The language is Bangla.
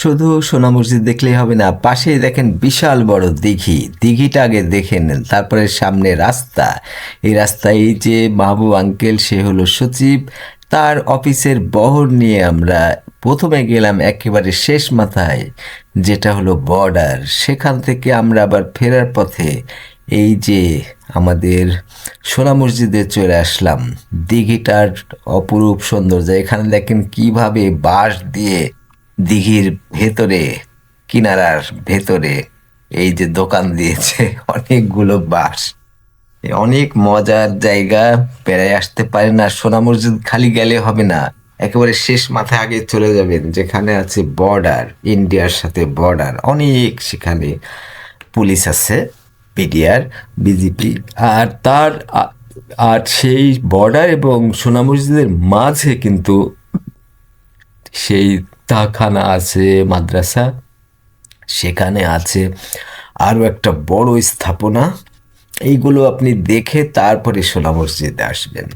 শুধু সোনা মসজিদ দেখলেই হবে না, পাশেই দেখেন বিশাল বড় দিঘি। দিঘিটা আগে দেখে নেন, তারপরে সামনে রাস্তা। এই রাস্তায় এই যে মাহবুব আঙ্কেল, সে হলো সচিব, তার অফিসের বহর নিয়ে আমরা প্রথমে গেলাম একেবারে শেষ মাথায়, যেটা হলো বর্ডার। সেখান থেকে আমরা আবার ফেরার পথে এই যে আমাদের সোনা মসজিদে চলে আসলাম। দিঘিটার অপরূপ সৌন্দর্য, এখানে দেখেন কিভাবে বাঁশ দিয়ে দিঘির ভেতরে, কিনারার ভেতরে এই যে দোকান দিয়েছে অনেকগুলো বাঁশ। অনেক মজার জায়গা, বেড়ায় আসতে পারেন। আর সোনা মসজিদ খালি গেলে হবে না, একেবারে শেষ মাথায় আগে চলে যাবেন যেখানে আছে বর্ডার, ইন্ডিয়ার সাথে বর্ডার। অনেক সেখানে পুলিশ আছে, বিডিআর, বিজিপি। আর আর সেই বর্ডার এবং সোনা মসজিদের মাঝে কিন্তু সেই তাখানা আছে, মাদ্রাসা। সেখানে আছে আরও একটা বড় স্থাপনা। এইগুলো আপনি দেখে তারপরে সোনা মসজিদে আসবেন।